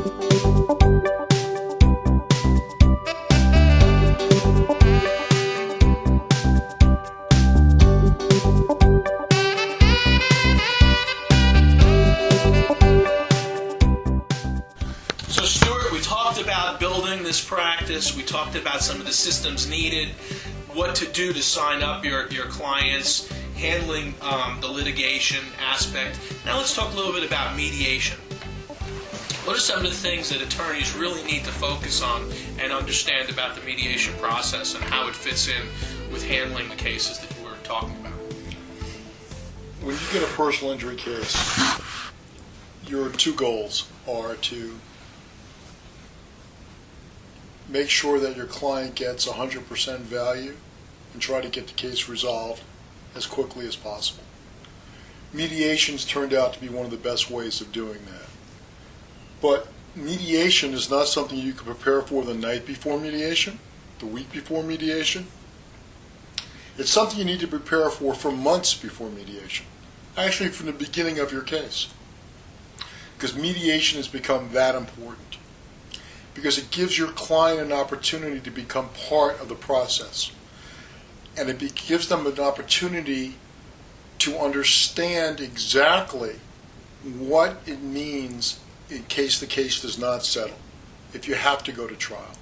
So Stuart, we talked about building this practice. We talked about some of the systems needed, what to do to sign up your clients, handling the litigation aspect. Now let's talk a little bit about mediation. What are some of the things that attorneys really need to focus on and understand about the mediation process and how it fits in with handling the cases that we're talking about? When you get a personal injury case, your two goals are to make sure that your client gets 100% value and try to get the case resolved as quickly as possible. Mediation's turned out to be one of the best ways of doing that. But mediation is not something you can prepare for the night before mediation, the week before mediation. It's something you need to prepare for months before mediation, actually from the beginning of your case, because mediation has become that important, because it gives your client an opportunity to become part of the process, and it gives them an opportunity to understand exactly what it means in case the case does not settle, if you have to go to trial,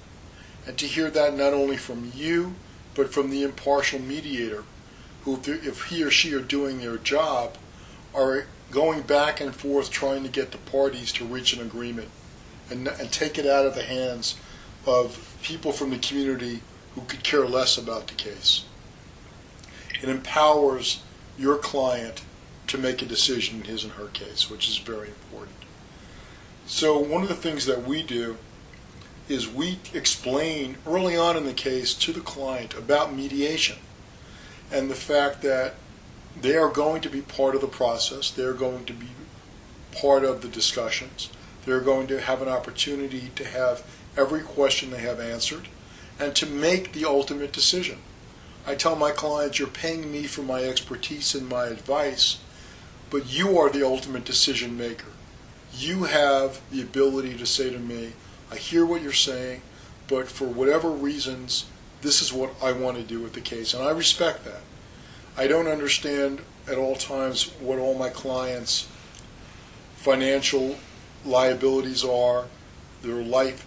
and to hear that not only from you, but from the impartial mediator, who, if he or she are doing their job, are going back and forth trying to get the parties to reach an agreement and take it out of the hands of people from the community who could care less about the case. It empowers your client to make a decision in his and her case, which is very important. So one of the things that we do is we explain early on in the case to the client about mediation and the fact that they are going to be part of the process, they're going to be part of the discussions, they're going to have an opportunity to have every question they have answered and to make the ultimate decision. I tell my clients, you're paying me for my expertise and my advice, but you are the ultimate decision maker. You have the ability to say to me, I hear what you're saying, but for whatever reasons, this is what I want to do with the case, and I respect that. I don't understand at all times what all my clients' financial liabilities are, their life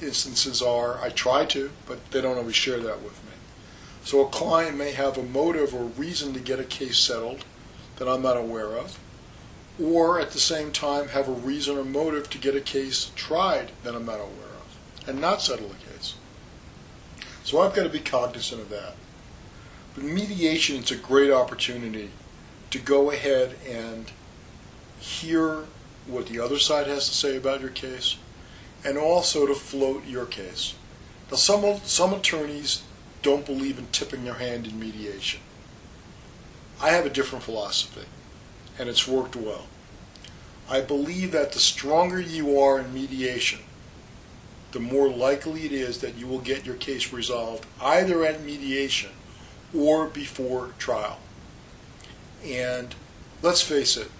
instances are. I try to, but they don't always share that with me. So a client may have a motive or reason to get a case settled that I'm not aware of, or at the same time have a reason or motive to get a case tried that I'm not aware of, and not settle the case. So I've got to be cognizant of that. But mediation is a great opportunity to go ahead and hear what the other side has to say about your case, and also to float your case. Now some attorneys don't believe in tipping their hand in mediation. I have a different philosophy, and it's worked well. I believe that the stronger you are in mediation, the more likely it is that you will get your case resolved either at mediation or before trial. And let's face it,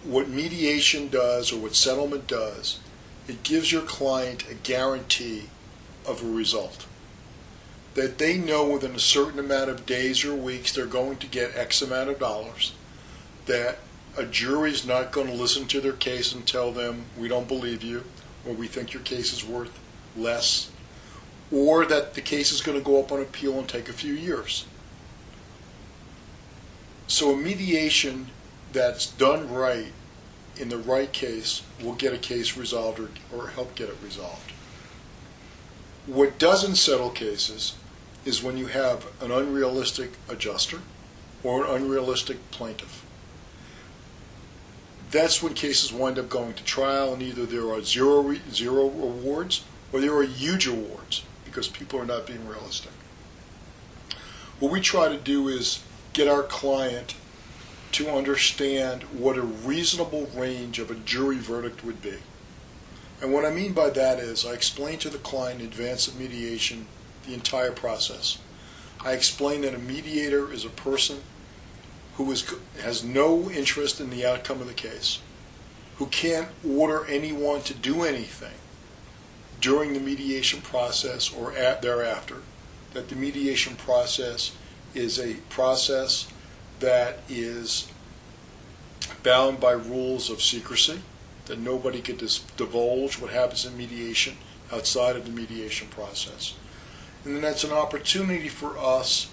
what mediation does, or what settlement does, it gives your client a guarantee of a result. That they know within a certain amount of days or weeks they're going to get X amount of dollars, that a jury is not going to listen to their case and tell them, we don't believe you, or we think your case is worth less, or that the case is going to go up on appeal and take a few years. So a mediation that's done right in the right case will get a case resolved or help get it resolved. What doesn't settle cases is when you have an unrealistic adjuster or an unrealistic plaintiff. That's when cases wind up going to trial, and either there are zero awards or there are huge awards because people are not being realistic. What we try to do is get our client to understand what a reasonable range of a jury verdict would be. And what I mean by that is I explain to the client in advance of mediation the entire process. I explain that a mediator is a person who has no interest in the outcome of the case, who can't order anyone to do anything during the mediation process or thereafter, that the mediation process is a process that is bound by rules of secrecy, that nobody could divulge what happens in mediation outside of the mediation process. And then that's an opportunity for us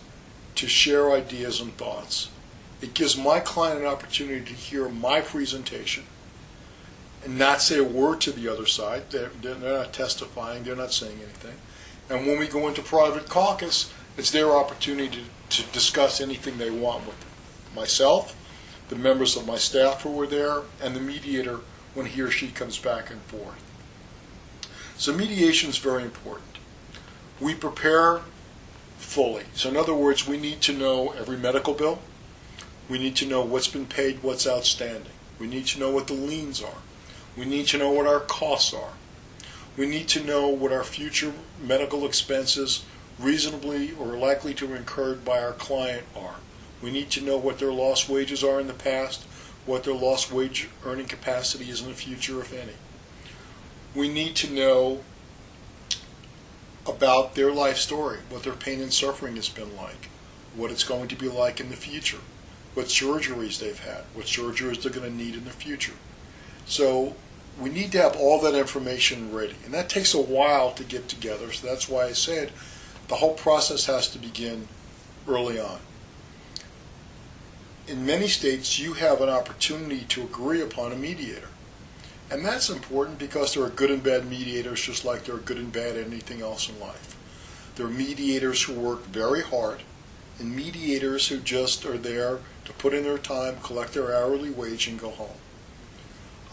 to share ideas and thoughts. It gives my client an opportunity to hear my presentation and not say a word to the other side. They're not testifying, they're not saying anything. And when we go into private caucus, it's their opportunity to discuss anything they want with myself, the members of my staff who were there, and the mediator when he or she comes back and forth. So mediation is very important. We prepare fully. So in other words, we need to know every medical bill. We need to know what's been paid, what's outstanding. We need to know what the liens are. We need to know what our costs are. We need to know what our future medical expenses reasonably or likely to be incurred by our client are. We need to know what their lost wages are in the past, what their lost wage earning capacity is in the future, if any. We need to know about their life story, what their pain and suffering has been like, what it's going to be like in the future, what surgeries they've had, what surgeries they're going to need in the future. So we need to have all that information ready, and that takes a while to get together, so that's why I said the whole process has to begin early on. In many states, you have an opportunity to agree upon a mediator. And that's important because there are good and bad mediators, just like there are good and bad anything else in life. There are mediators who work very hard, and mediators who just are there to put in their time, collect their hourly wage, and go home.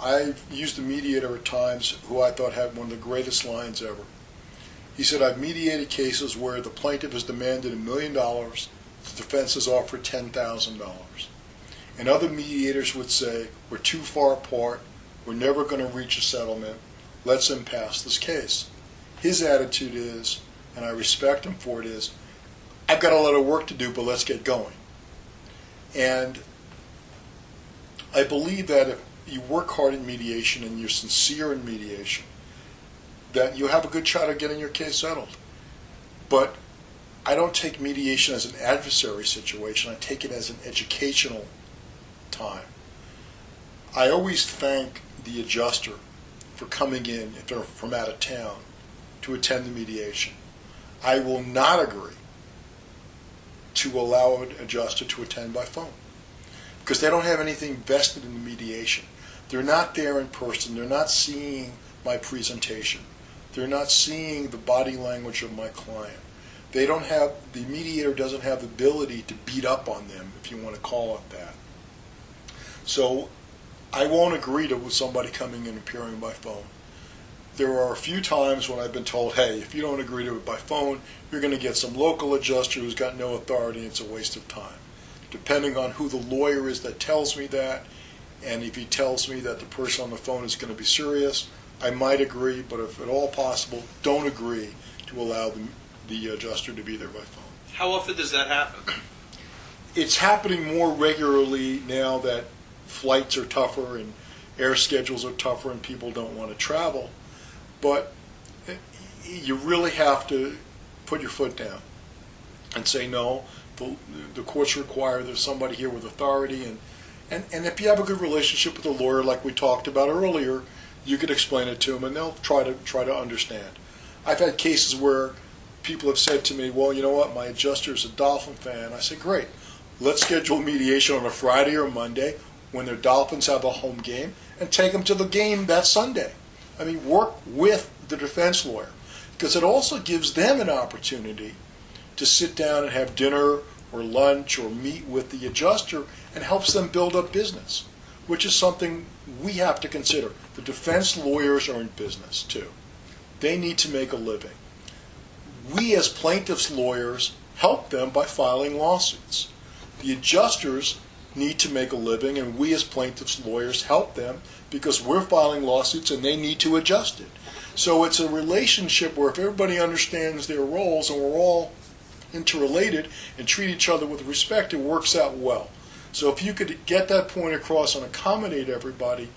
I've used a mediator at times who I thought had one of the greatest lines ever. He said, I've mediated cases where the plaintiff has demanded $1 million, the defense has offered $10,000. And other mediators would say, we're too far apart, we're never going to reach a settlement, let's impasse this case. His attitude is, and I respect him for it, is, I've got a lot of work to do, but let's get going. And I believe that if you work hard in mediation and you're sincere in mediation, that you have a good shot at getting your case settled. But I don't take mediation as an adversary situation, I take it as an educational time. I always thank the adjuster for coming in, if they're from out of town, to attend the mediation. I will not agree to allow an adjuster to attend by phone because they don't have anything vested in the mediation. They're not there in person. They're not seeing my presentation. They're not seeing the body language of my client. The mediator doesn't have the ability to beat up on them, if you want to call it that. So I won't agree to somebody coming in and appearing by phone. There are a few times when I've been told, hey, if you don't agree to it by phone, you're going to get some local adjuster who's got no authority and it's a waste of time. Depending on who the lawyer is that tells me that, and if he tells me that the person on the phone is going to be serious, I might agree, but if at all possible, don't agree to allow the adjuster to be there by phone. How often does that happen? It's happening more regularly now that flights are tougher and air schedules are tougher and people don't want to travel. But you really have to put your foot down and say, no, the courts require there's somebody here with authority. And if you have a good relationship with a lawyer like we talked about earlier, you could explain it to them and they'll try to understand. I've had cases where people have said to me, well, you know what, my adjuster is a Dolphin fan. I said, great, let's schedule mediation on a Friday or Monday when their Dolphins have a home game and take them to the game that Sunday. I mean, work with the defense lawyer because it also gives them an opportunity to sit down and have dinner or lunch or meet with the adjuster and helps them build up business, which is something we have to consider. The defense lawyers are in business too. They need to make a living. We as plaintiffs' lawyers help them by filing lawsuits. The adjusters need to make a living, and we as plaintiffs' lawyers help them because we're filing lawsuits and they need to adjust it. So it's a relationship where if everybody understands their roles and we're all interrelated and treat each other with respect, it works out well. So if you could get that point across and accommodate everybody,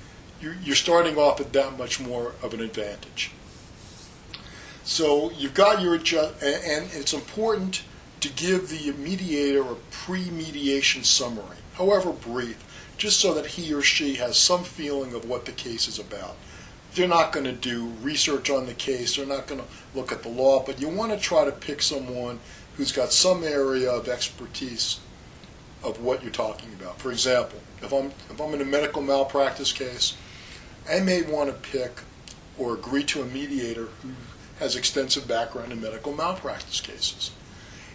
you're starting off at that much more of an advantage. So you've got your and it's important to give the mediator a pre-mediation summary, however brief, just so that he or she has some feeling of what the case is about. They're not going to do research on the case, they're not going to look at the law, but you want to try to pick someone who's got some area of expertise of what you're talking about. For example, if I'm in a medical malpractice case, I may want to pick or agree to a mediator who has extensive background in medical malpractice cases.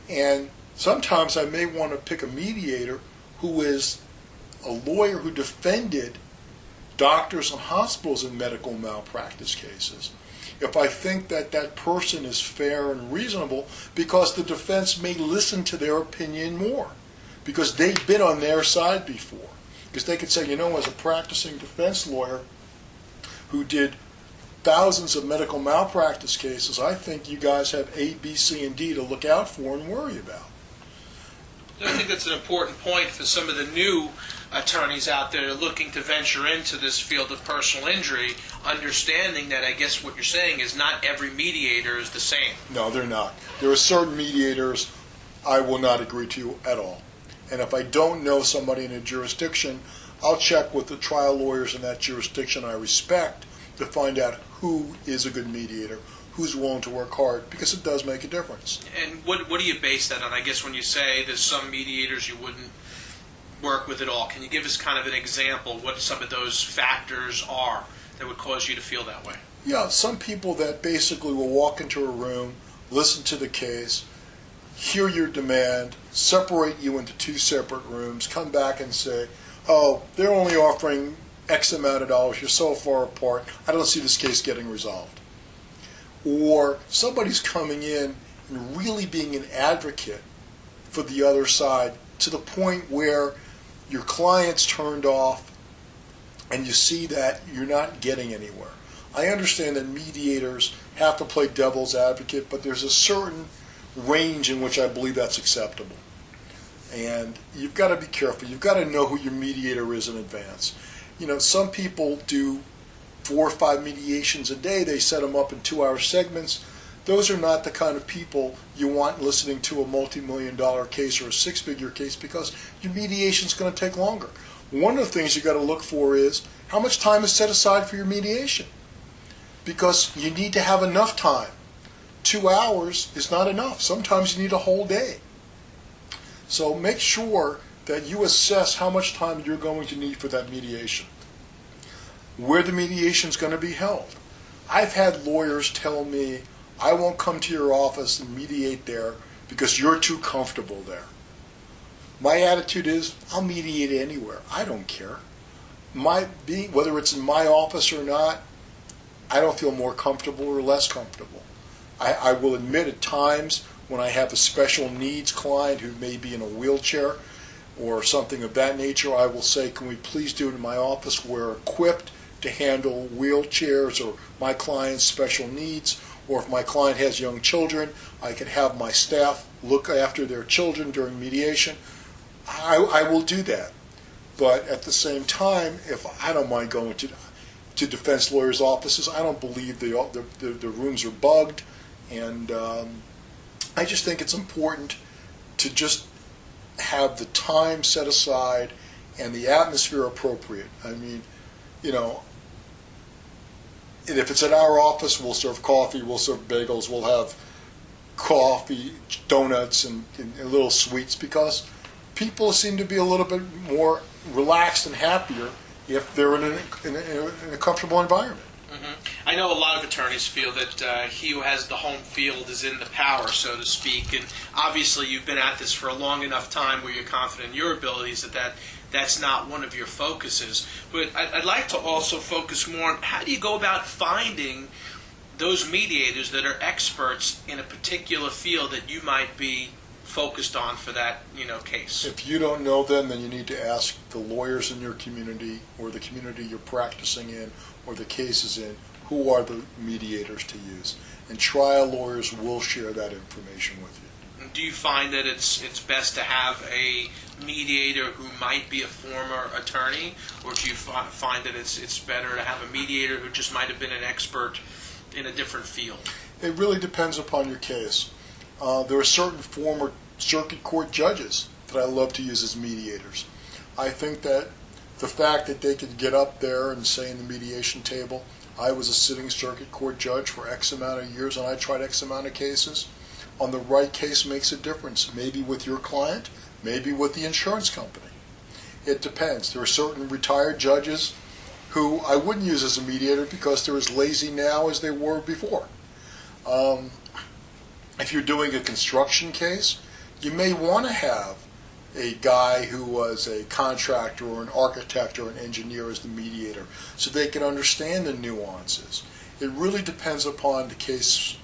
And sometimes I may want to pick a mediator who is a lawyer who defended doctors and hospitals in medical malpractice cases. If I think that that person is fair and reasonable, because the defense may listen to their opinion more, because they've been on their side before. Because they could say, you know, as a practicing defense lawyer who did thousands of medical malpractice cases, I think you guys have A, B, C, and D to look out for and worry about. I think that's an important point for some of the new attorneys out there looking to venture into this field of personal injury, understanding that I guess what you're saying is not every mediator is the same. No, they're not. There are certain mediators I will not agree to at all. And if I don't know somebody in a jurisdiction, I'll check with the trial lawyers in that jurisdiction I respect to find out who is a good mediator, who's willing to work hard, because it does make a difference. And what do you base that on? I guess when you say there's some mediators you wouldn't work with at all, can you give us kind of an example what some of those factors are that would cause you to feel that way? Yeah, some people that basically will walk into a room, listen to the case, hear your demand, separate you into two separate rooms, come back and say, oh, they're only offering X amount of dollars, you're so far apart, I don't see this case getting resolved. Or somebody's coming in and really being an advocate for the other side to the point where your client's turned off and you see that you're not getting anywhere. I understand that mediators have to play devil's advocate, but there's a certain range in which I believe that's acceptable. And you've got to be careful. You've got to know who your mediator is in advance. You know, some people do 4 or 5 mediations a day. They set them up in 2-hour segments. Those are not the kind of people you want listening to a multi-million-dollar case or a 6-figure case, because your mediation is going to take longer. One of the things you got to look for is how much time is set aside for your mediation, because you need to have enough time. 2 hours is not enough. Sometimes you need a whole day. So make sure that you assess how much time you're going to need for that mediation, where the mediation is going to be held. I've had lawyers tell me, I won't come to your office and mediate there because you're too comfortable there. My attitude is, I'll mediate anywhere. I don't care. Whether it's in my office or not, I don't feel more comfortable or less comfortable. I will admit at times when I have a special needs client who may be in a wheelchair or something of that nature, I will say, can we please do it in my office? We're equipped to handle wheelchairs or my client's special needs. Or if my client has young children, I can have my staff look after their children during mediation. I will do that. But at the same time, if I don't mind going to defense lawyers' offices, I don't believe the rooms are bugged. And I just think it's important to just have the time set aside and the atmosphere appropriate. I mean, you know, and if it's at our office, we'll serve coffee, we'll serve bagels, we'll have coffee, donuts, and little sweets, because people seem to be a little bit more relaxed and happier if they're in a comfortable environment. Mm-hmm. I know a lot of attorneys feel that he who has the home field is in the power, so to speak, and obviously you've been at this for a long enough time where you're confident in your abilities that's not one of your focuses. But I'd like to also focus more on how do you go about finding those mediators that are experts in a particular field that you might be focused on for that, case. If you don't know them, then you need to ask the lawyers in your community or the community you're practicing in or the cases in, who are the mediators to use. And trial lawyers will share that information with you. Do you find that it's best to have a mediator who might be a former attorney, or do you find that it's better to have a mediator who just might have been an expert in a different field? It really depends upon your case. There are certain former circuit court judges that I love to use as mediators. I think that the fact that they could get up there and say in the mediation table, I was a sitting circuit court judge for X amount of years and I tried X amount of cases, on the right case makes a difference. Maybe with your client, maybe with the insurance company. It depends. There are certain retired judges who I wouldn't use as a mediator because they're as lazy now as they were before. If you're doing a construction case, you may want to have a guy who was a contractor or an architect or an engineer as the mediator so they can understand the nuances. It really depends upon the case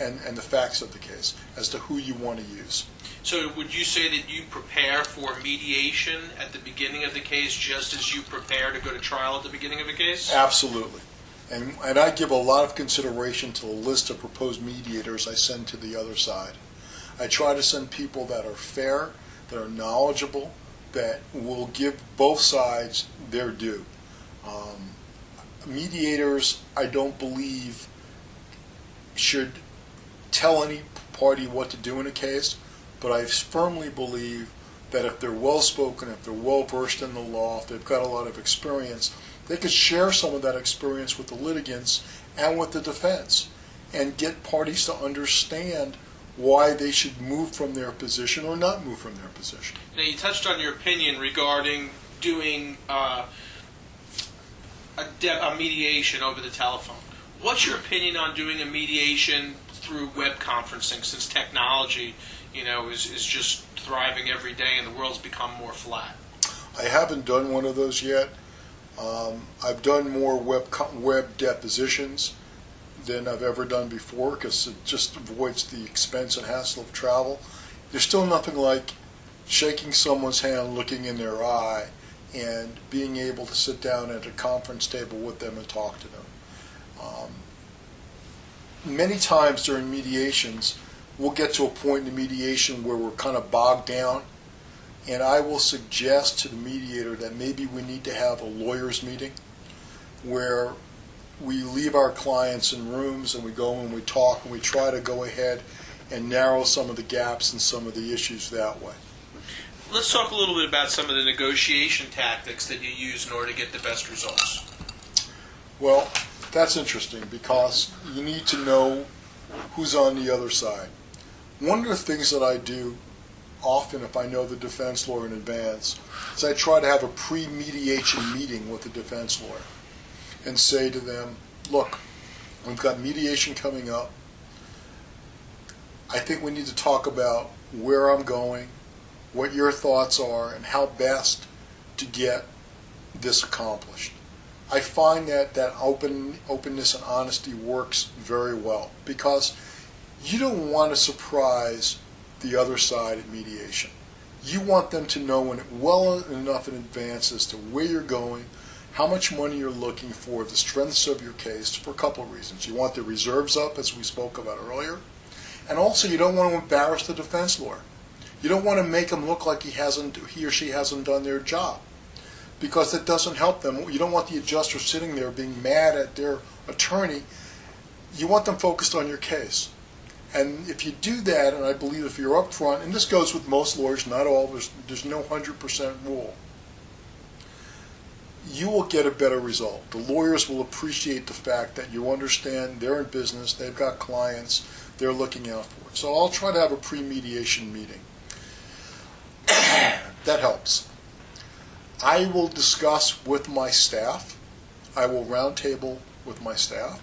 and the facts of the case as to who you want to use. So would you say that you prepare for mediation at the beginning of the case just as you prepare to go to trial at the beginning of a case? Absolutely. And I give a lot of consideration to the list of proposed mediators I send to the other side. I try to send people that are fair, that are knowledgeable, that will give both sides their due. Mediators, I don't believe, should tell any party what to do in a case, but I firmly believe that if they're well-spoken, if they're well-versed in the law, if they've got a lot of experience, they could share some of that experience with the litigants and with the defense and get parties to understand why they should move from their position or not move from their position. Now, you touched on your opinion regarding doing a mediation over the telephone. What's your opinion on doing a mediation through web conferencing, since technology, is just thriving every day and the world's become more flat? I haven't done one of those yet. I've done more web depositions than I've ever done before because it just avoids the expense and hassle of travel. There's still nothing like shaking someone's hand, looking in their eye, and being able to sit down at a conference table with them and talk to them. Many times during mediations, we'll get to a point in the mediation where we're kind of bogged down, and I will suggest to the mediator that maybe we need to have a lawyer's meeting where we leave our clients in rooms and we go and we talk and we try to go ahead and narrow some of the gaps and some of the issues that way. Let's talk a little bit about some of the negotiation tactics that you use in order to get the best results. Well, that's interesting because you need to know who's on the other side. One of the things that I do often, if I know the defense lawyer in advance, is I try to have a pre-mediation meeting with the defense lawyer and say to them, look, we've got mediation coming up. I think we need to talk about where I'm going, what your thoughts are, and how best to get this accomplished. I find that openness and honesty works very well because you don't want to surprise the other side at mediation. You want them to know well enough in advance as to where you're going, how much money you're looking for, the strengths of your case, for a couple of reasons. You want the reserves up, as we spoke about earlier, and also you don't want to embarrass the defense lawyer. You don't want to make him look like he or she hasn't done their job, because that doesn't help them. You don't want the adjuster sitting there being mad at their attorney. You want them focused on your case. And if you do that, and I believe if you're up front, and this goes with most lawyers, not all, there's no 100% rule, you will get a better result. The lawyers will appreciate the fact that you understand they're in business, they've got clients, they're looking out for it. So I'll try to have a pre-mediation meeting. That helps. I will discuss with my staff. I will roundtable with my staff.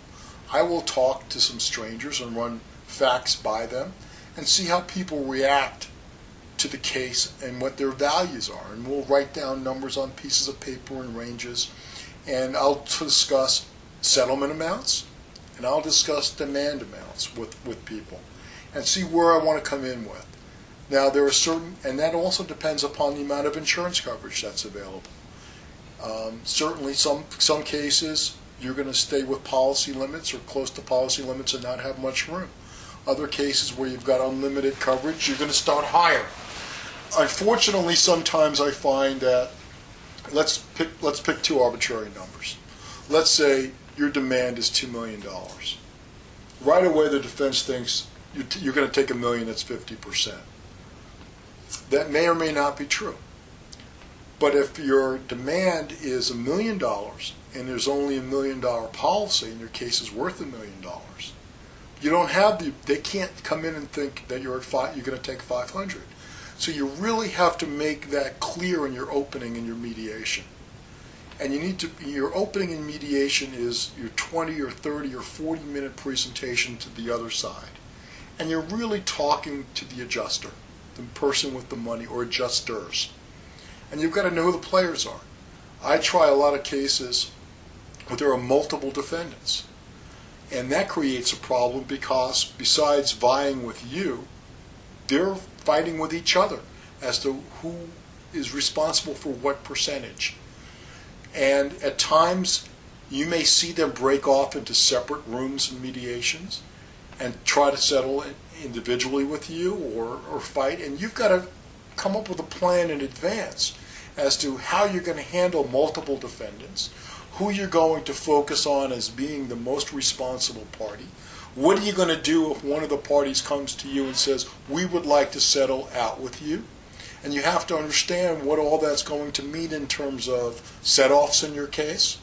I will talk to some strangers and run facts by them and see how people react to the case and what their values are. And we'll write down numbers on pieces of paper and ranges. And I'll discuss settlement amounts and I'll discuss demand amounts with people and see where I want to come in with. Now, there are certain, and that also depends upon the amount of insurance coverage that's available. Certainly, some cases, you're going to stay with policy limits or close to policy limits and not have much room. Other cases where you've got unlimited coverage, you're going to start higher. Unfortunately, sometimes I find that, let's pick two arbitrary numbers. Let's say your demand is $2 million. Right away, the defense thinks you're going to take $1 million, that's 50%. That may or may not be true. But if your demand is $1 million and there's only $1 million policy and your case is worth $1 million, you don't have they can't come in and think that you're going to take 500. So you really have to make that clear in your opening and your mediation. And your opening and mediation is your 20 or 30 or 40 minute presentation to the other side. And you're really talking to the adjuster, the person with the money, or adjusters. And you've got to know who the players are. I try a lot of cases where there are multiple defendants. And that creates a problem because besides vying with you, they're fighting with each other as to who is responsible for what percentage. And at times, you may see them break off into separate rooms and mediations and try to settle individually with you or fight. And you've got to come up with a plan in advance as to how you're going to handle multiple defendants, who you're going to focus on as being the most responsible party. What are you going to do if one of the parties comes to you and says, we would like to settle out with you? And you have to understand what all that's going to mean in terms of set-offs in your case,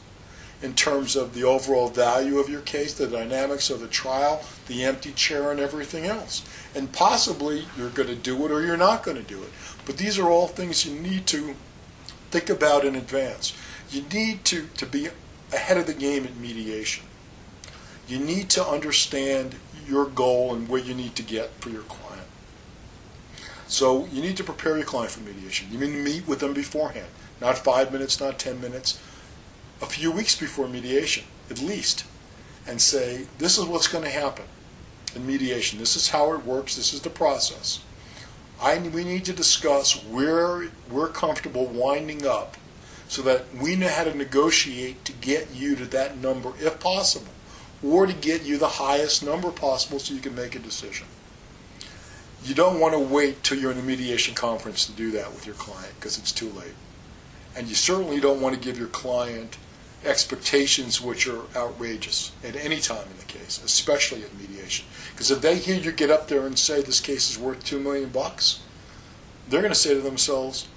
in terms of the overall value of your case, the dynamics of the trial, the empty chair, and everything else. And possibly you're going to do it or you're not going to do it. But these are all things you need to think about in advance. You need to be ahead of the game in mediation. You need to understand your goal and where you need to get for your client. So you need to prepare your client for mediation. You need to meet with them beforehand, not 5 minutes, not 10 minutes, a few weeks before mediation, at least, and say, this is what's going to happen in mediation. This is how it works. This is the process. We need to discuss where we're comfortable winding up so that we know how to negotiate to get you to that number if possible, or to get you the highest number possible so you can make a decision. You don't want to wait till you're in a mediation conference to do that with your client because it's too late. And you certainly don't want to give your client expectations which are outrageous at any time in the case, especially at mediation. Because if they hear you get up there and say this case is worth $2 million, they're going to say to themselves,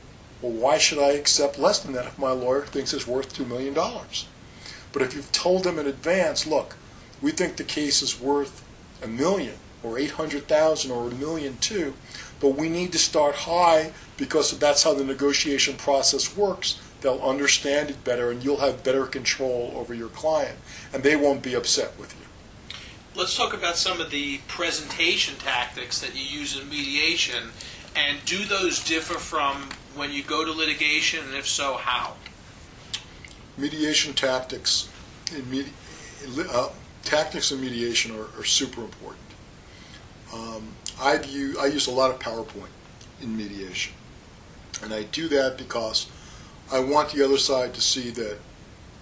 well, why should I accept less than that if my lawyer thinks it's worth $2 million? But if you've told them in advance, look, we think the case is worth $1 million or $800,000 or $1 million too, but we need to start high because that's how the negotiation process works. They'll understand it better and you'll have better control over your client and they won't be upset with you. Let's talk about some of the presentation tactics that you use in mediation, and do those differ from when you go to litigation, and if so, how? Mediation tactics in mediation are super important. I use a lot of PowerPoint in mediation, and I do that because I want the other side to see that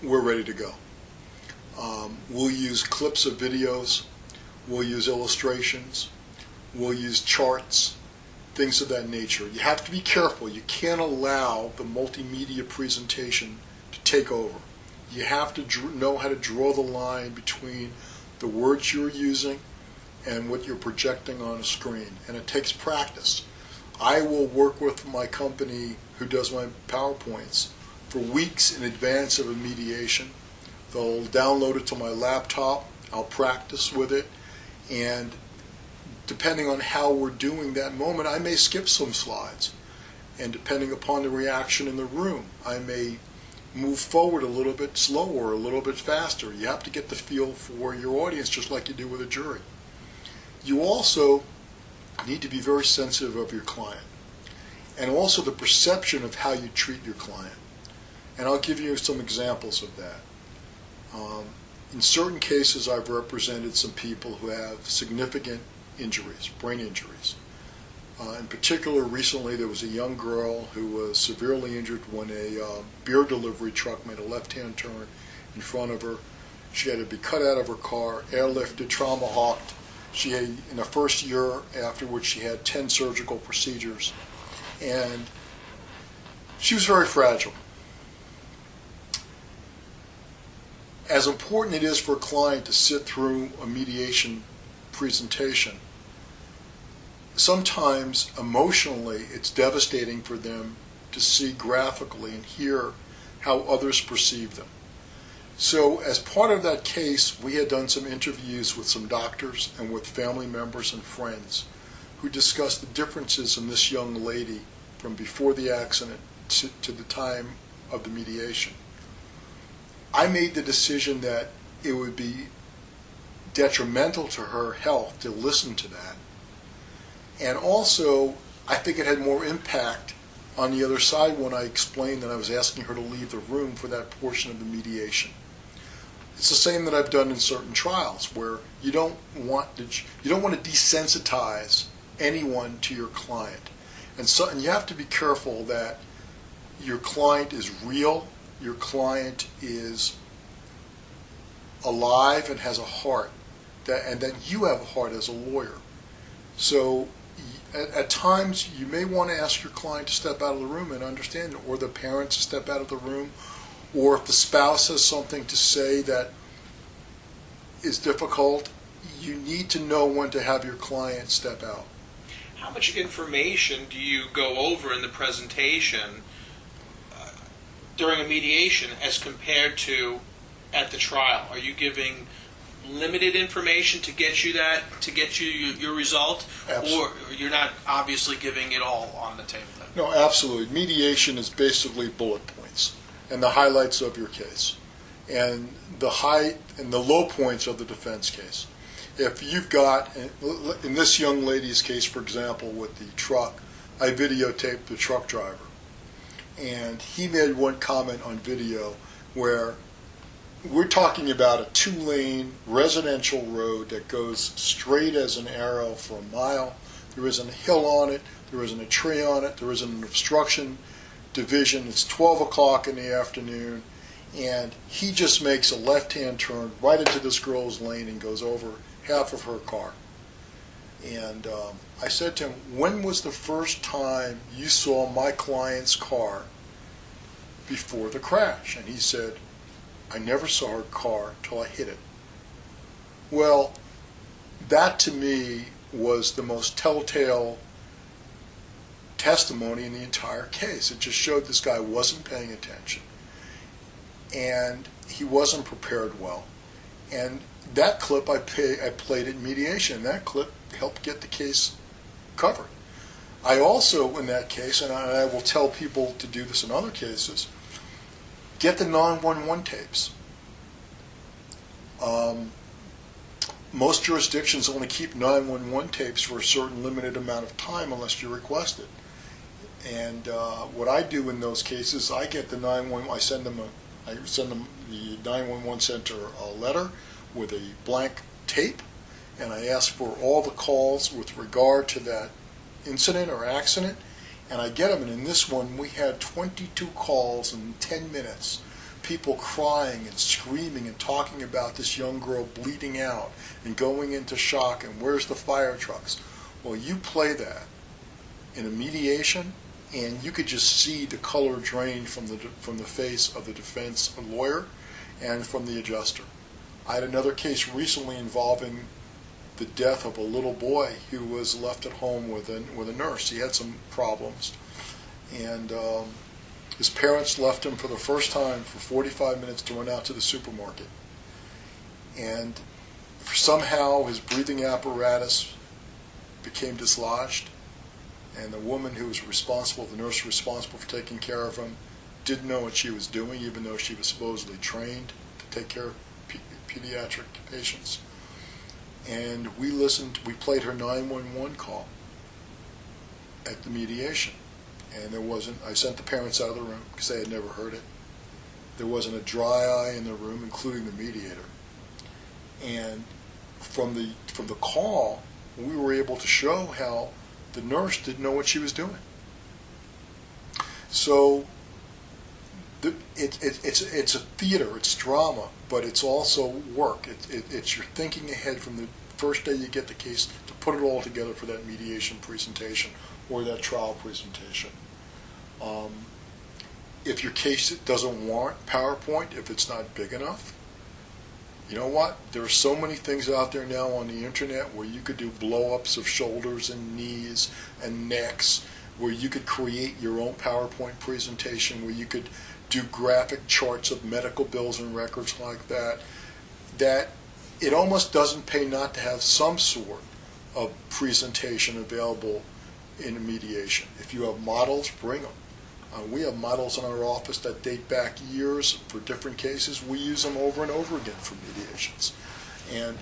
we're ready to go. We'll use clips of videos, we'll use illustrations, we'll use charts, things of that nature. You have to be careful. You can't allow the multimedia presentation to take over. You have to know how to draw the line between the words you're using and what you're projecting on a screen, and it takes practice. I will work with my company who does my PowerPoints for weeks in advance of a mediation. They'll download it to my laptop, I'll practice with it, and depending on how we're doing that moment, I may skip some slides. And depending upon the reaction in the room, I may move forward a little bit slower, a little bit faster. You have to get the feel for your audience just like you do with a jury. You also need to be very sensitive of your client and also the perception of how you treat your client. And I'll give you some examples of that. In certain cases, I've represented some people who have significant injuries, brain injuries. In particular, recently there was a young girl who was severely injured when a beer delivery truck made a left-hand turn in front of her. She had to be cut out of her car, airlifted, trauma-hawked, She had, in the first year afterwards, she had 10 surgical procedures, and she was very fragile. As important it is for a client to sit through a mediation presentation, sometimes emotionally it's devastating for them to see graphically and hear how others perceive them. So as part of that case, we had done some interviews with some doctors and with family members and friends who discussed the differences in this young lady from before the accident to the time of the mediation. I made the decision that it would be detrimental to her health to listen to that. And also, I think it had more impact on the other side when I explained that I was asking her to leave the room for that portion of the mediation. It's the same that I've done in certain trials where you don't want to desensitize anyone to your client. And you have to be careful that your client is real, your client is alive and has a heart, and that you have a heart as a lawyer. So at times you may want to ask your client to step out of the room and understand it, or the parents to step out of the room, or if the spouse has something to say that is difficult, you need to know when to have your client step out. How much information do you go over in the presentation during a mediation as compared to at the trial? Are you giving limited information to get you your result, Absolutely. or you're not obviously giving it all on the table then? No, absolutely. Mediation is basically bullet points and the highlights of your case and the high and the low points of the defense case. If you've got, in this young lady's case, for example, with the truck, I videotaped the truck driver. And he made one comment on video where we're talking about a 2-lane residential road that goes straight as an arrow for a mile. There isn't a hill on it. There isn't a tree on it. There isn't an obstruction division. It's 12 o'clock in the afternoon. And he just makes a left-hand turn right into this girl's lane and goes over half of her car. And I said to him, when was the first time you saw my client's car before the crash? And he said, I never saw her car till I hit it. Well, that to me was the most telltale testimony in the entire case. It just showed this guy wasn't paying attention and he wasn't prepared well. And that clip I played in mediation. That clip helped get the case covered. I also, in that case, and I will tell people to do this in other cases, get the 911 tapes. Most jurisdictions only keep 911 tapes for a certain limited amount of time unless you request it. And what I do in those cases, I get the 911. I send them the 911 center a letter with a blank tape, and I ask for all the calls with regard to that incident or accident, and I get them. And in this one, we had 22 calls in 10 minutes. People crying and screaming and talking about this young girl bleeding out and going into shock and where's the fire trucks. Well, you play that in a mediation and you could just see the color drain from the face of the defense lawyer and from the adjuster. I had another case recently involving the death of a little boy who was left at home with a nurse. He had some problems, and his parents left him for the first time for 45 minutes to run out to the supermarket. And somehow his breathing apparatus became dislodged, and the woman who was responsible, the nurse responsible for taking care of him, didn't know what she was doing, even though she was supposedly trained to take care of pediatric patients. And we played her 911 call at the mediation. And I sent the parents out of the room because they had never heard it. There wasn't a dry eye in the room, including the mediator. And from the call, we were able to show how the nurse didn't know what she was doing. So It's a theater, it's drama, but it's also work. It's you're thinking ahead from the first day you get the case to put it all together for that mediation presentation or that trial presentation. If your case doesn't warrant PowerPoint, if it's not big enough, you know what? There are so many things out there now on the internet where you could do blow-ups of shoulders and knees and necks, where you could create your own PowerPoint presentation, where you could do graphic charts of medical bills and records like that, that it almost doesn't pay not to have some sort of presentation available in a mediation. If you have models, bring them. We have models in our office that date back years for different cases. We use them over and over again for mediations. And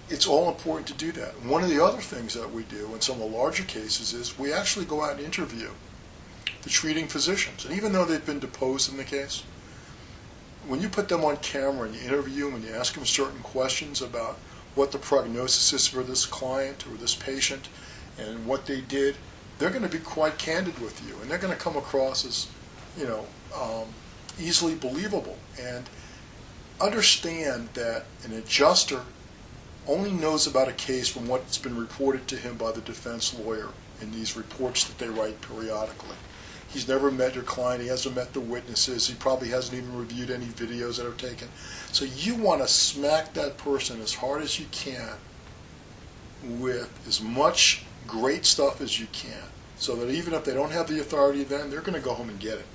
it's all important to do that. One of the other things that we do in some of the larger cases is we actually go out and interview the treating physicians. And even though they've been deposed in the case, when you put them on camera and you interview them and you ask them certain questions about what the prognosis is for this client or this patient and what they did, they're going to be quite candid with you, and they're going to come across as, easily believable. And understand that an adjuster only knows about a case from what's been reported to him by the defense lawyer in these reports that they write periodically. He's never met your client. He hasn't met the witnesses. He probably hasn't even reviewed any videos that are taken. So you want to smack that person as hard as you can with as much great stuff as you can, so that even if they don't have the authority then, they're going to go home and get it.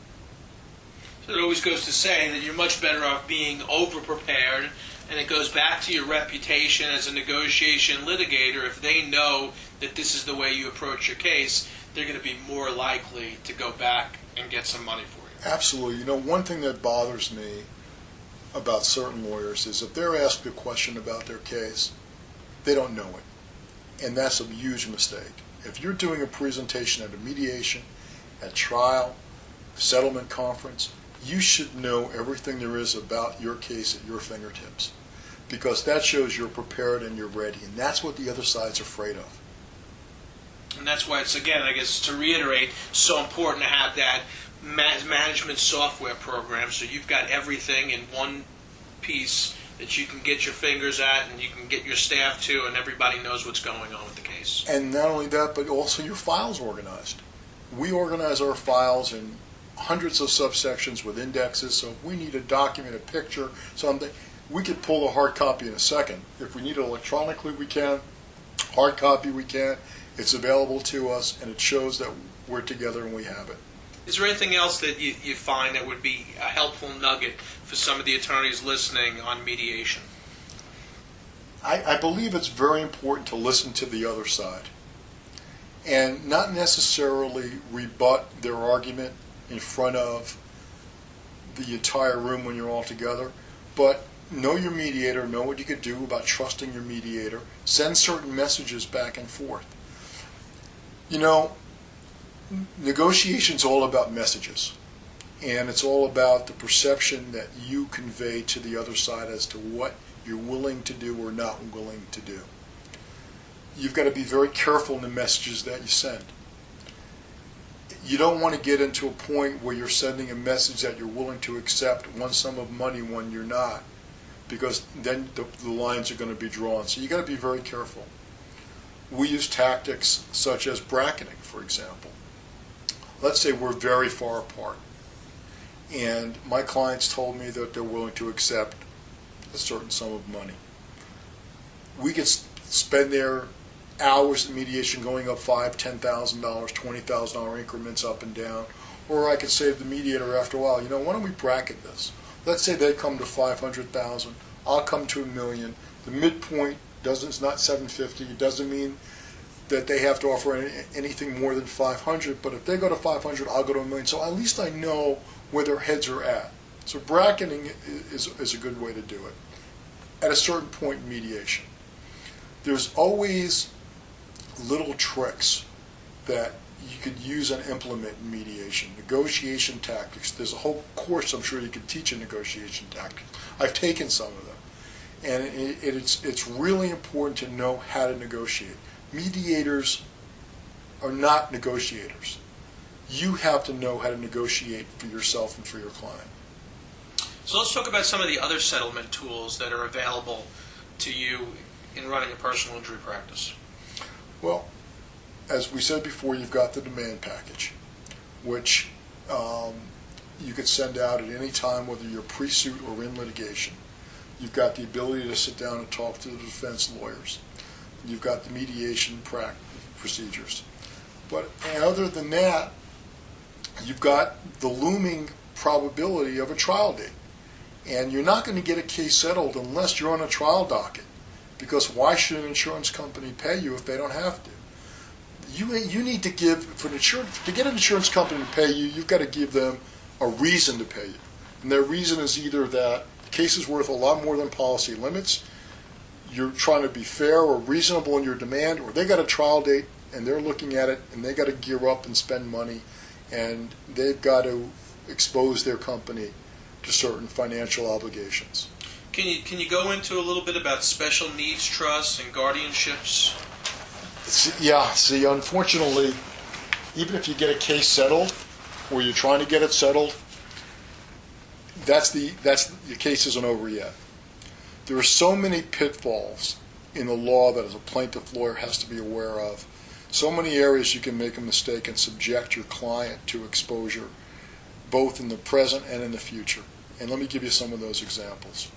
So it always goes to say that you're much better off being over-prepared, and it goes back to your reputation as a negotiation litigator. If they know that this is the way you approach your case, they're going to be more likely to go back and get some money for you. Absolutely. One thing that bothers me about certain lawyers is if they're asked a question about their case, they don't know it. And that's a huge mistake. If you're doing a presentation at a mediation, at trial, settlement conference, you should know everything there is about your case at your fingertips, because that shows you're prepared and you're ready, and that's what the other side's afraid of. And that's why it's, again, I guess to reiterate, so important to have that management software program, so you've got everything in one piece that you can get your fingers at and you can get your staff to, and everybody knows what's going on with the case. And not only that, but also your files organized. We organize our files in hundreds of subsections with indexes, so if we need a document, a picture, something, we could pull a hard copy in a second. If we need it electronically, we can. Hard copy, we can. It's available to us, and it shows that we're together and we have it. Is there anything else that you find that would be a helpful nugget for some of the attorneys listening on mediation? I believe it's very important to listen to the other side and not necessarily rebut their argument in front of the entire room when you're all together, but know your mediator, know what you could do about trusting your mediator, send certain messages back and forth. Negotiation's all about messages, and it's all about the perception that you convey to the other side as to what you're willing to do or not willing to do. You've got to be very careful in the messages that you send. You don't want to get into a point where you're sending a message that you're willing to accept one sum of money when you're not, because then the lines are going to be drawn. So you got to be very careful. We use tactics such as bracketing, for example. Let's say we're very far apart, and my clients told me that they're willing to accept a certain sum of money. We could spend their hours in mediation going up $5,000, $10,000, $20,000 increments up and down, or I could say to the mediator after a while, why don't we bracket this? Let's say they come to $500,000, I'll come to $1 million. The midpoint it's not $750. It doesn't mean that they have to offer anything more than $500, but if they go to $500, I'll go to $1 million. So at least I know where their heads are at. So bracketing is a good way to do it at a certain point in mediation. There's always little tricks that you could use and implement in mediation. Negotiation tactics. There's a whole course I'm sure you could teach in negotiation tactics. I've taken some of them. And it's really important to know how to negotiate. Mediators are not negotiators. You have to know how to negotiate for yourself and for your client. So let's talk about some of the other settlement tools that are available to you in running a personal injury practice. Well, as we said before, you've got the demand package, which you could send out at any time, whether you're pre-suit or in litigation. You've got the ability to sit down and talk to the defense lawyers. You've got the mediation procedures. But other than that, you've got the looming probability of a trial date. And you're not going to get a case settled unless you're on a trial docket. Because why should an insurance company pay you if they don't have to? You need to give, to get an insurance company to pay you, you've got to give them a reason to pay you. And their reason is either that the case is worth a lot more than policy limits, you're trying to be fair or reasonable in your demand, or they got a trial date and they're looking at it and they got to gear up and spend money and they've got to expose their company to certain financial obligations. Can you go into a little bit about special needs trusts and guardianships? See, unfortunately, even if you get a case settled, or you're trying to get it settled, the case isn't over yet. There are so many pitfalls in the law that as a plaintiff lawyer has to be aware of. So many areas you can make a mistake and subject your client to exposure, both in the present and in the future. And let me give you some of those examples.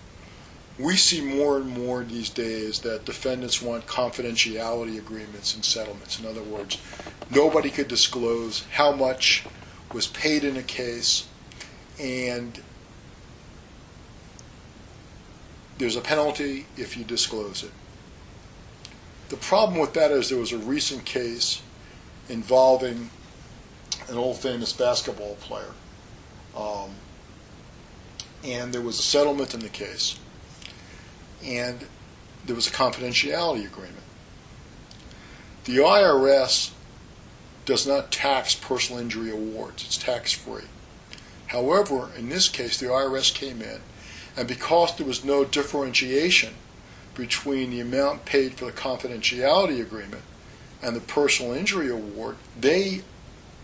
We see more and more these days that defendants want confidentiality agreements and settlements. In other words, nobody could disclose how much was paid in a case, and there's a penalty if you disclose it. The problem with that is there was a recent case involving an old famous basketball player, and there was a settlement in the case, and there was a confidentiality agreement. The IRS does not tax personal injury awards. It's tax-free. However, in this case, the IRS came in, and because there was no differentiation between the amount paid for the confidentiality agreement and the personal injury award, they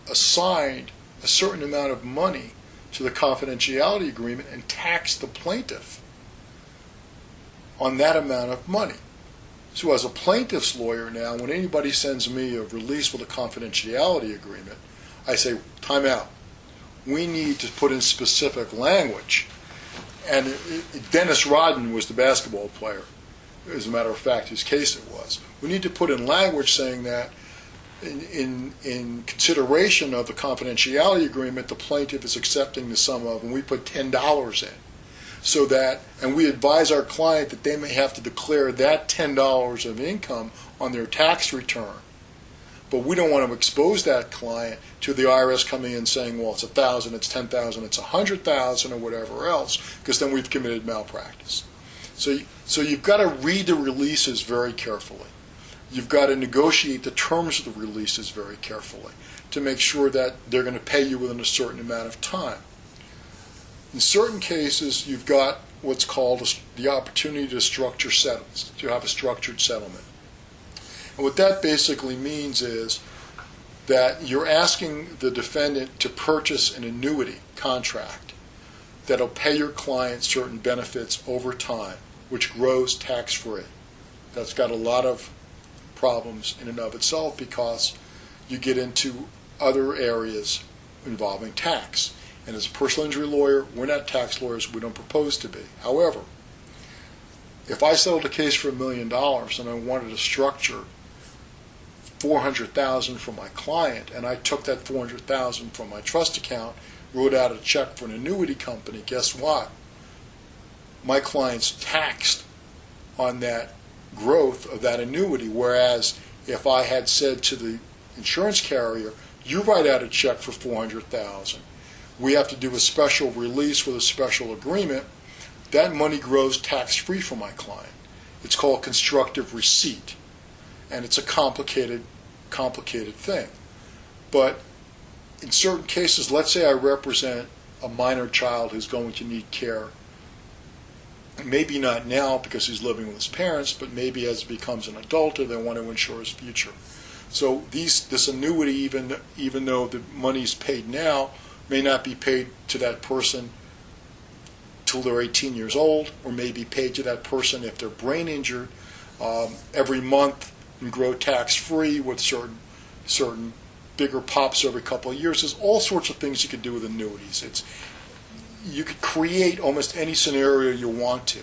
assigned a certain amount of money to the confidentiality agreement and taxed the plaintiff on that amount of money. So as a plaintiff's lawyer now, when anybody sends me a release with a confidentiality agreement, I say, time out. We need to put in specific language. And Dennis Rodman was the basketball player, as a matter of fact, whose case it was. We need to put in language saying that in consideration of the confidentiality agreement, the plaintiff is accepting the sum of, and we put $10 in. So that, and we advise our client that they may have to declare that $10 of income on their tax return. But we don't want to expose that client to the IRS coming in saying, well, it's $1,000, it's $10,000, it's $100,000, or whatever else, because then we've committed malpractice. So you've got to read the releases very carefully. You've got to negotiate the terms of the releases very carefully to make sure that they're going to pay you within a certain amount of time. In certain cases, you've got what's called the opportunity to structure settlements, to have a structured settlement. And what that basically means is that you're asking the defendant to purchase an annuity contract that'll pay your client certain benefits over time, which grows tax-free. That's got a lot of problems in and of itself because you get into other areas involving tax. And as a personal injury lawyer, we're not tax lawyers. We don't propose to be. However, if I settled a case for $1 million and I wanted to structure $400,000 for my client, and I took that $400,000 from my trust account, wrote out a check for an annuity company, guess what? My client's taxed on that growth of that annuity, whereas if I had said to the insurance carrier, you write out a check for $400,000, we have to do a special release with a special agreement, that money grows tax-free for my client. It's called constructive receipt, and it's a complicated thing. But in certain cases, let's say I represent a minor child who's going to need care, maybe not now because he's living with his parents, but maybe as he becomes an adult or they want to insure his future. So this annuity, even though the money's paid now, may not be paid to that person till they're 18 years old, or may be paid to that person if they're brain injured every month and grow tax-free with certain bigger pops every couple of years. There's all sorts of things you could do with annuities. You could create almost any scenario you want to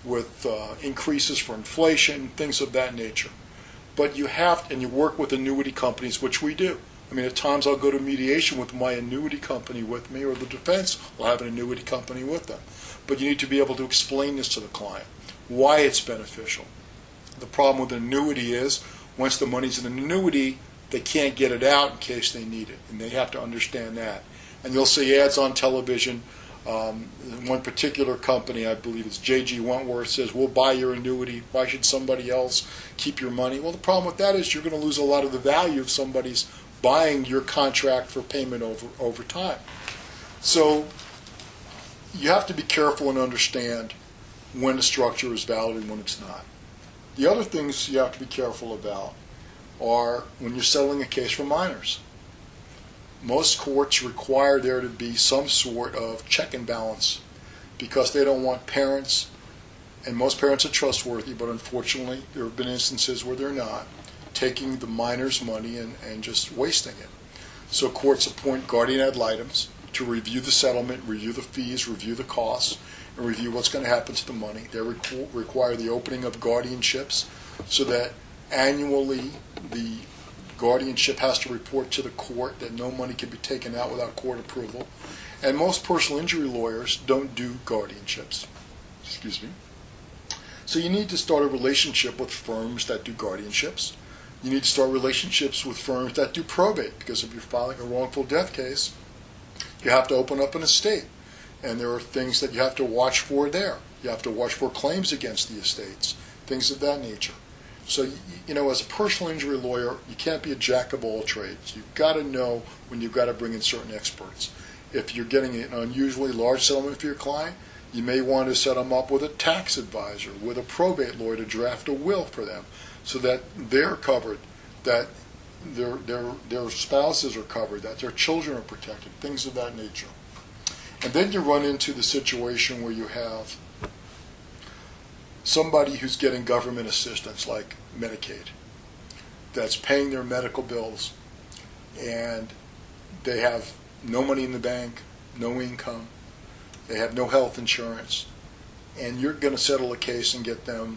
with increases for inflation, things of that nature. But you have, and you work with annuity companies, which we do. I mean, at times I'll go to mediation with my annuity company with me, or the defense will have an annuity company with them. But you need to be able to explain this to the client, why it's beneficial. The problem with an annuity is, once the money's in an annuity, they can't get it out in case they need it, and they have to understand that. And you'll see ads on television. One particular company, I believe it's J.G. Wentworth, says, we'll buy your annuity. Why should somebody else keep your money? Well, the problem with that is you're going to lose a lot of the value of somebody's buying your contract for payment over time. So you have to be careful and understand when the structure is valid and when it's not. The other things you have to be careful about are when you're settling a case for minors. Most courts require there to be some sort of check and balance because they don't want parents, and most parents are trustworthy, but unfortunately there have been instances where they're not, taking the minor's money and just wasting it. So courts appoint guardian ad litems to review the settlement, review the fees, review the costs, and review what's going to happen to the money. They require the opening of guardianships so that annually the guardianship has to report to the court that no money can be taken out without court approval. And most personal injury lawyers don't do guardianships. Excuse me. So you need to start a relationship with firms that do guardianships. You need to start relationships with firms that do probate, because if you're filing a wrongful death case, you have to open up an estate. And there are things that you have to watch for there. You have to watch for claims against the estates, things of that nature. So, as a personal injury lawyer, you can't be a jack of all trades. You've got to know when you've got to bring in certain experts. If you're getting an unusually large settlement for your client, you may want to set them up with a tax advisor, with a probate lawyer to draft a will for them so that they're covered, that their spouses are covered, that their children are protected, things of that nature. And then you run into the situation where you have somebody who's getting government assistance like Medicaid that's paying their medical bills, and they have no money in the bank, no income, they have no health insurance, and you're going to settle a case and get them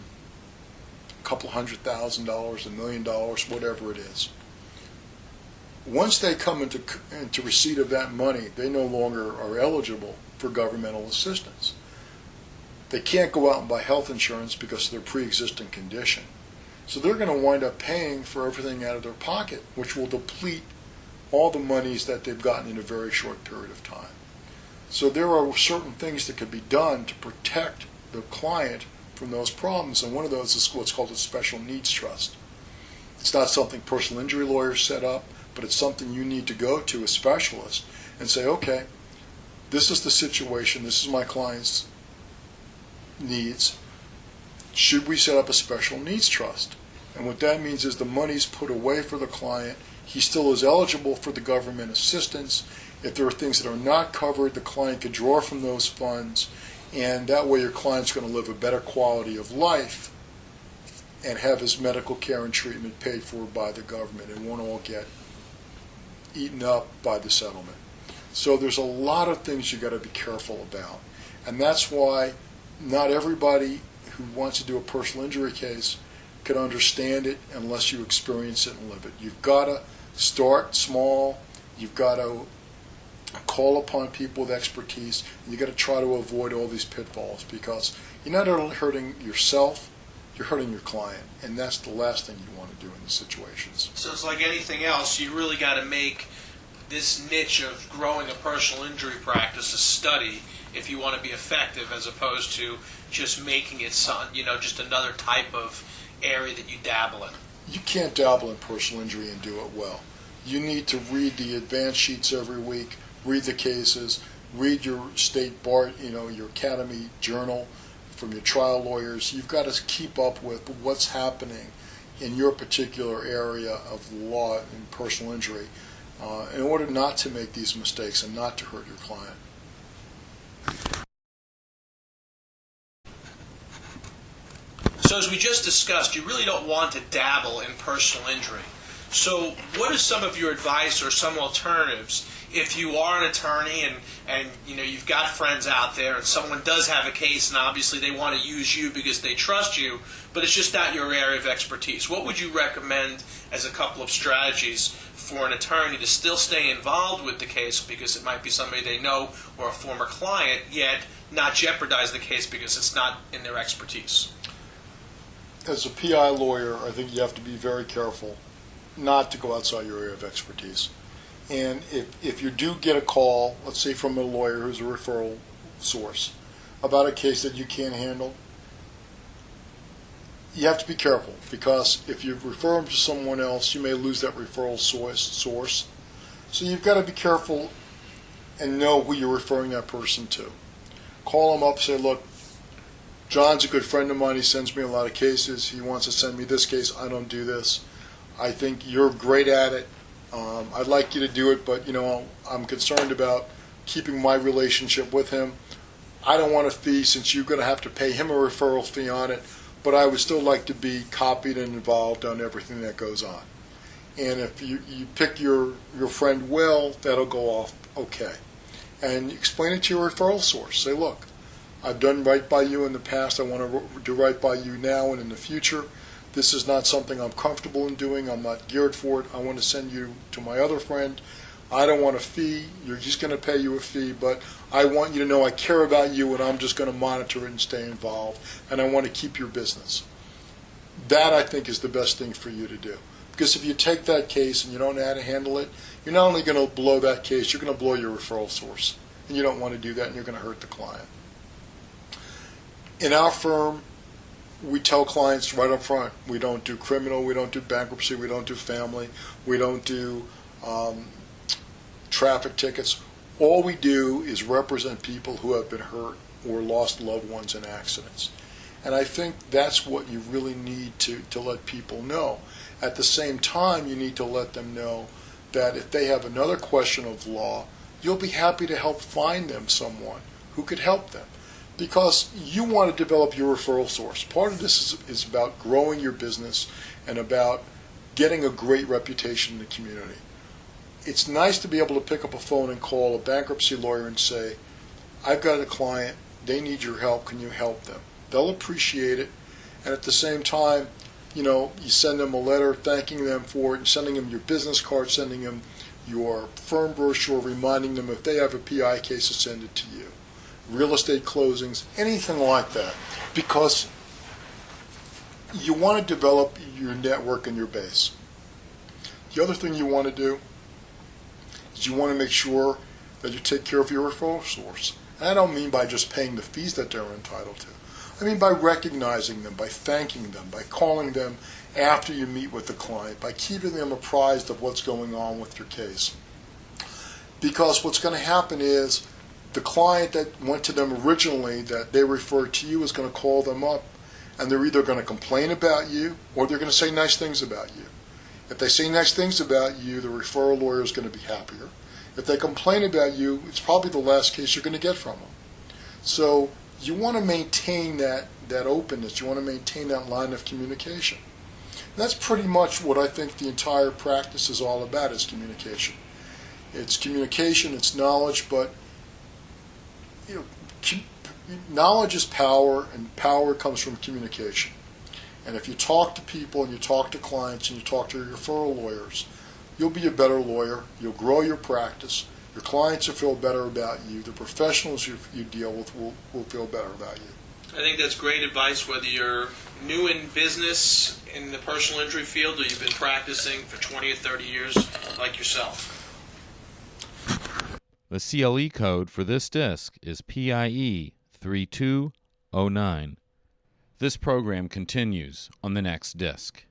a couple $100,000, $1 million, whatever it is. Once they come into receipt of that money, they no longer are eligible for governmental assistance. They can't go out and buy health insurance because of their pre-existing condition. So they're going to wind up paying for everything out of their pocket, which will deplete all the monies that they've gotten in a very short period of time. So there are certain things that could be done to protect the client from those problems, and one of those is what's called a special needs trust. It's not something personal injury lawyers set up, but it's something you need to go to a specialist and say, okay, this is the situation, this is my client's needs. Should we set up a special needs trust? And what that means is the money's put away for the client. He still is eligible for the government assistance. If there are things that are not covered, the client could draw from those funds, and that way your client's going to live a better quality of life and have his medical care and treatment paid for by the government and won't all get eaten up by the settlement. So there's a lot of things you've got to be careful about. And that's why not everybody who wants to do a personal injury case can understand it unless you experience it and live it. You've got to start small. You've got to call upon people with expertise. And you've got to try to avoid all these pitfalls, because you're not only hurting yourself, you're hurting your client. And that's the last thing you want to do in these situations. So it's like anything else, you really got to make this niche of growing a personal injury practice a study if you want to be effective, as opposed to just making it just another type of area that you dabble in. You can't dabble in personal injury and do it well. You need to read the advance sheets every week, read the cases, read your state bar, your academy journal from your trial lawyers. You've got to keep up with what's happening in your particular area of law and personal injury in order not to make these mistakes and not to hurt your client. So as we just discussed, you really don't want to dabble in personal injury. So what is some of your advice or some alternatives if you are an attorney and you've got friends out there and someone does have a case and obviously they want to use you because they trust you, but it's just not your area of expertise? What would you recommend as a couple of strategies for an attorney to still stay involved with the case because it might be somebody they know or a former client, yet not jeopardize the case because it's not in their expertise? As a PI lawyer, I think you have to be very careful not to go outside your area of expertise. And if you do get a call, let's say from a lawyer who's a referral source, about a case that you can't handle, you have to be careful, because if you refer them to someone else, you may lose that referral source. So you've got to be careful and know who you're referring that person to. Call them up, say, look, John's a good friend of mine. He sends me a lot of cases. He wants to send me this case. I don't do this. I think you're great at it. I'd like you to do it, but I'm concerned about keeping my relationship with him. I don't want a fee since you're going to have to pay him a referral fee on it, but I would still like to be copied and involved on everything that goes on. And if you pick your friend well, that'll go off okay. And explain it to your referral source. Say, look, I've done right by you in the past. I want to do right by you now and in the future. This is not something I'm comfortable in doing. I'm not geared for it. I want to send you to my other friend. I don't want a fee. You're just going to pay you a fee, but I want you to know I care about you and I'm just going to monitor it and stay involved, and I want to keep your business. That, I think, is the best thing for you to do. Because if you take that case and you don't know how to handle it, you're not only going to blow that case, you're going to blow your referral source. And you don't want to do that, and you're going to hurt the client. In our firm, we tell clients right up front, we don't do criminal, we don't do bankruptcy, we don't do family, we don't do traffic tickets. All we do is represent people who have been hurt or lost loved ones in accidents. And I think that's what you really need to let people know. At the same time, you need to let them know that if they have another question of law, you'll be happy to help find them someone who could help them. Because you want to develop your referral source. Part of this is about growing your business and about getting a great reputation in the community. It's nice to be able to pick up a phone and call a bankruptcy lawyer and say, I've got a client, they need your help, can you help them? They'll appreciate it, and at the same time, you send them a letter thanking them for it, and sending them your business card, sending them your firm brochure, reminding them if they have a PI case to send it to you. Real estate closings, anything like that, because you want to develop your network and your base. The other thing you want to do is you want to make sure that you take care of your referral source. And I don't mean by just paying the fees that they're entitled to. I mean by recognizing them, by thanking them, by calling them after you meet with the client, by keeping them apprised of what's going on with your case. Because what's going to happen is the client that went to them originally, that they referred to you, is going to call them up, and they're either going to complain about you or they're going to say nice things about you. If they say nice things about you, the referral lawyer is going to be happier. If they complain about you, it's probably the last case you're going to get from them. So you want to maintain that openness. You want to maintain that line of communication. And that's pretty much what I think the entire practice is all about, is communication. It's communication, it's knowledge, but knowledge is power, and power comes from communication. And if you talk to people and you talk to clients and you talk to your referral lawyers, you'll be a better lawyer, you'll grow your practice, your clients will feel better about you, the professionals you deal with will feel better about you. I think that's great advice, whether you're new in business in the personal injury field or you've been practicing for 20 or 30 years like yourself. The CLE code for this disc is PIE 3209. This program continues on the next disc.